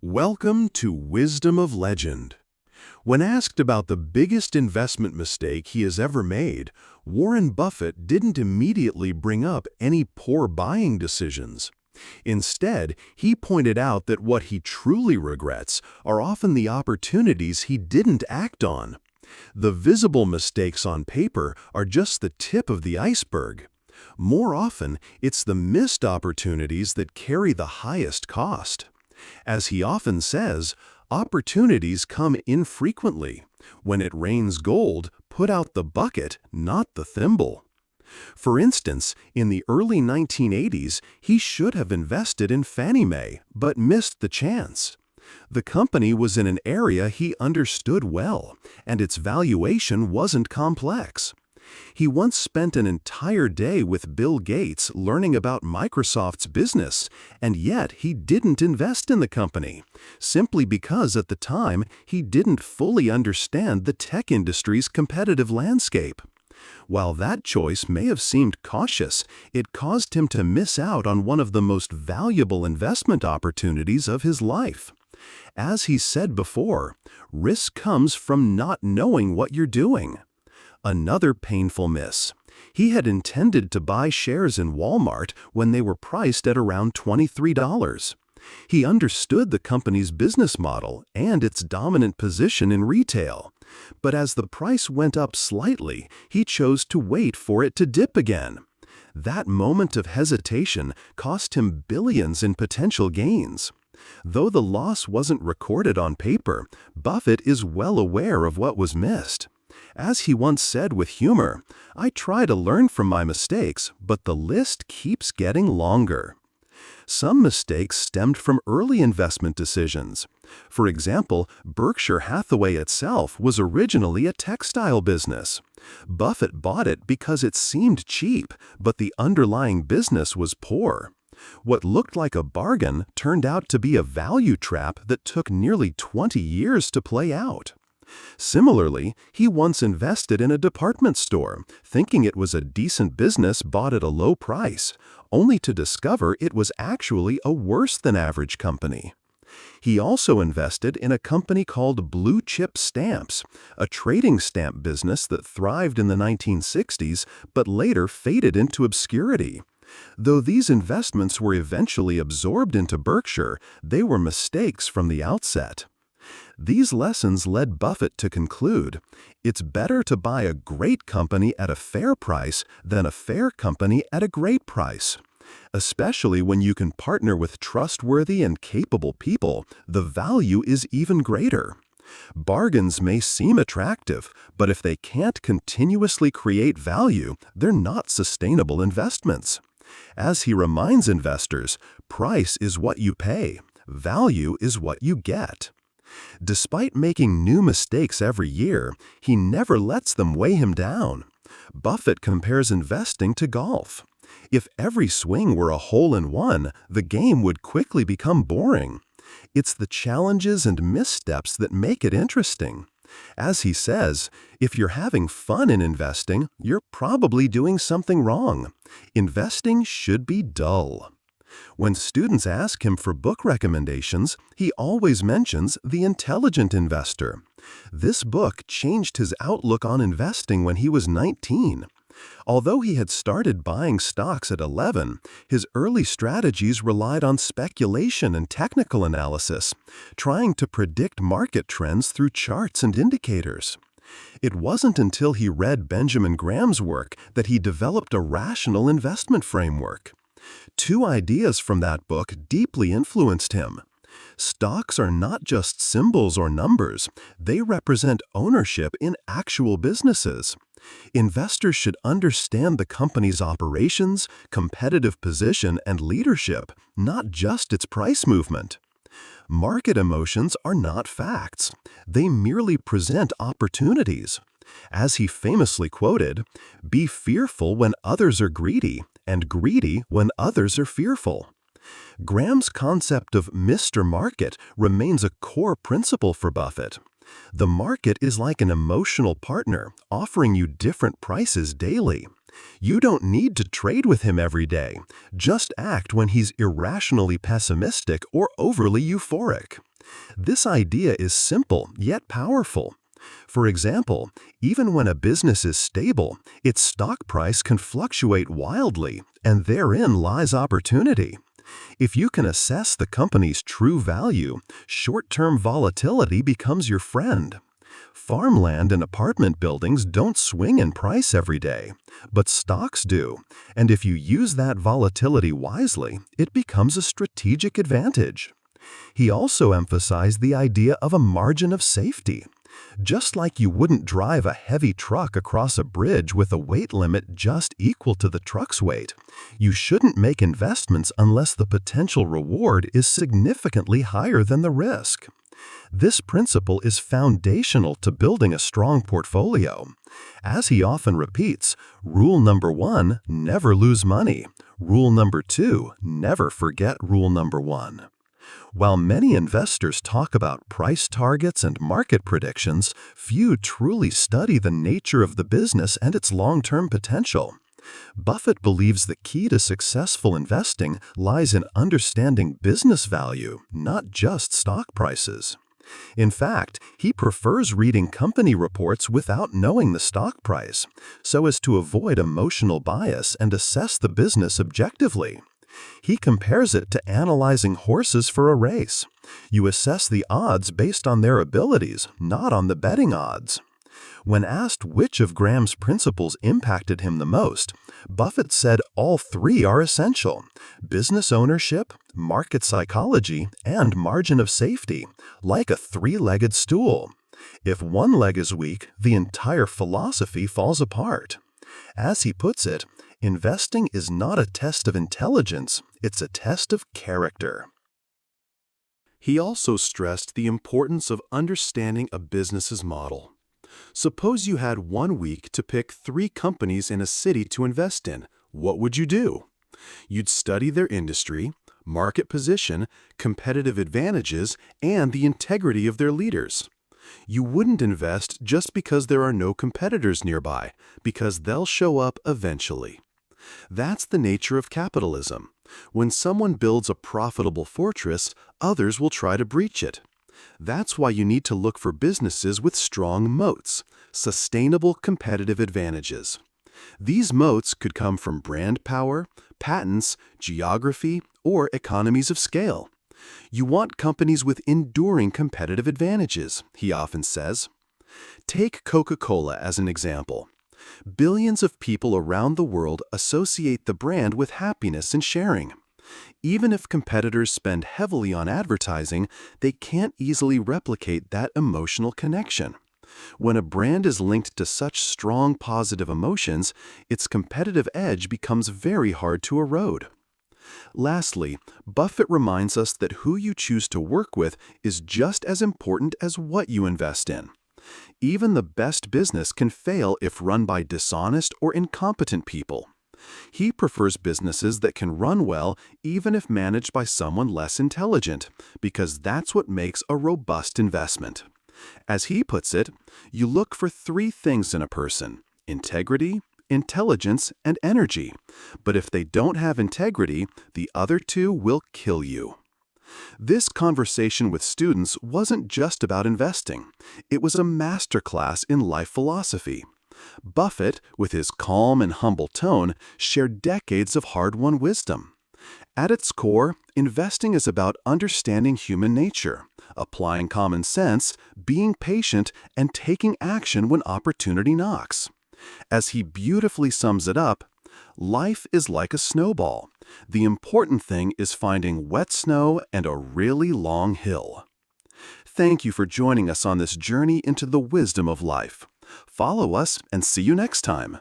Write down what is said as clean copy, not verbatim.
Welcome to Wisdom of Legend. When asked about the biggest investment mistake he has ever made, Warren Buffett didn't immediately bring up any poor buying decisions. Instead, he pointed out that what he truly regrets are often the opportunities he didn't act on. The visible mistakes on paper are just the tip of the iceberg. More often, it's the missed opportunities that carry the highest cost. As he often says, opportunities come infrequently. When it rains gold, put out the bucket, not the thimble. For instance, in the early 1980s, he should have invested in Fannie Mae, but missed the chance. The company was in an area he understood well, and its valuation wasn't complex. He once spent an entire day with Bill Gates learning about Microsoft's business, and yet he didn't invest in the company, simply because at the time he didn't fully understand the tech industry's competitive landscape. While that choice may have seemed cautious, it caused him to miss out on one of the most valuable investment opportunities of his life. As he said before, risk comes from not knowing what you're doing. Another painful miss. He had intended to buy shares in Walmart when they were priced at around $23. He understood the company's business model and its dominant position in retail. But as the price went up slightly, he chose to wait for it to dip again. That moment of hesitation cost him billions in potential gains. Though the loss wasn't recorded on paper, Buffett is well aware of what was missed. As he once said with humor, "I try to learn from my mistakes, but the list keeps getting longer." Some mistakes stemmed from early investment decisions. For example, Berkshire Hathaway itself was originally a textile business. Buffett bought it because it seemed cheap, but the underlying business was poor. What looked like a bargain turned out to be a value trap that took nearly 20 years to play out. Similarly, he once invested in a department store, thinking it was a decent business bought at a low price, only to discover it was actually a worse-than-average company. He also invested in a company called Blue Chip Stamps, a trading stamp business that thrived in the 1960s but later faded into obscurity. Though these investments were eventually absorbed into Berkshire, they were mistakes from the outset. These lessons led Buffett to conclude, it's better to buy a great company at a fair price than a fair company at a great price. Especially when you can partner with trustworthy and capable people, the value is even greater. Bargains may seem attractive, but if they can't continuously create value, they're not sustainable investments. As he reminds investors, price is what you pay, value is what you get. Despite making new mistakes every year, he never lets them weigh him down. Buffett compares investing to golf. If every swing were a hole-in-one, the game would quickly become boring. It's the challenges and missteps that make it interesting. As he says, if you're having fun in investing, you're probably doing something wrong. Investing should be dull. When students ask him for book recommendations, he always mentions The Intelligent Investor. This book changed his outlook on investing when he was 19. Although he had started buying stocks at 11, his early strategies relied on speculation and technical analysis, trying to predict market trends through charts and indicators. It wasn't until he read Benjamin Graham's work that he developed a rational investment framework. Two ideas from that book deeply influenced him. Stocks are not just symbols or numbers, they represent ownership in actual businesses. Investors should understand the company's operations, competitive position, and leadership, not just its price movement. Market emotions are not facts. They merely present opportunities. As he famously quoted, "Be fearful when others are greedy, and greedy when others are fearful." Graham's concept of Mr. Market remains a core principle for Buffett. The market is like an emotional partner, offering you different prices daily. You don't need to trade with him every day. Just act when he's irrationally pessimistic or overly euphoric. This idea is simple yet powerful. For example, even when a business is stable, its stock price can fluctuate wildly, and therein lies opportunity. If you can assess the company's true value, short-term volatility becomes your friend. Farmland and apartment buildings don't swing in price every day, but stocks do, and if you use that volatility wisely, it becomes a strategic advantage. He also emphasized the idea of a margin of safety. Just like you wouldn't drive a heavy truck across a bridge with a weight limit just equal to the truck's weight, you shouldn't make investments unless the potential reward is significantly higher than the risk. This principle is foundational to building a strong portfolio. As he often repeats, rule number 1, never lose money. Rule number 2, never forget rule number 1. While many investors talk about price targets and market predictions, few truly study the nature of the business and its long-term potential. Buffett believes the key to successful investing lies in understanding business value, not just stock prices. In fact, he prefers reading company reports without knowing the stock price, so as to avoid emotional bias and assess the business objectively. He compares it to analyzing horses for a race. You assess the odds based on their abilities, not on the betting odds. When asked which of Graham's principles impacted him the most, Buffett said all three are essential: business ownership, market psychology, and margin of safety, like a three-legged stool. If one leg is weak, the entire philosophy falls apart. As he puts it, investing is not a test of intelligence, it's a test of character. He also stressed the importance of understanding a business's model. Suppose you had 1 week to pick 3 companies in a city to invest in. What would you do? You'd study their industry, market position, competitive advantages, and the integrity of their leaders. You wouldn't invest just because there are no competitors nearby, because they'll show up eventually. That's the nature of capitalism. When someone builds a profitable fortress, others will try to breach it. That's why you need to look for businesses with strong moats, sustainable competitive advantages. These moats could come from brand power, patents, geography, or economies of scale. You want companies with enduring competitive advantages, he often says. Take Coca-Cola as an example. Billions of people around the world associate the brand with happiness and sharing. Even if competitors spend heavily on advertising, they can't easily replicate that emotional connection. When a brand is linked to such strong positive emotions, its competitive edge becomes very hard to erode. Lastly, Buffett reminds us that who you choose to work with is just as important as what you invest in. Even the best business can fail if run by dishonest or incompetent people. He prefers businesses that can run well even if managed by someone less intelligent, because that's what makes a robust investment. As he puts it, you look for 3 things in a person: integrity, intelligence, and energy. But if they don't have integrity, the other 2 will kill you. This conversation with students wasn't just about investing. It was a masterclass in life philosophy. Buffett, with his calm and humble tone, shared decades of hard-won wisdom. At its core, investing is about understanding human nature, applying common sense, being patient, and taking action when opportunity knocks. As he beautifully sums it up, life is like a snowball. The important thing is finding wet snow and a really long hill. Thank you for joining us on this journey into the wisdom of life. Follow us and see you next time.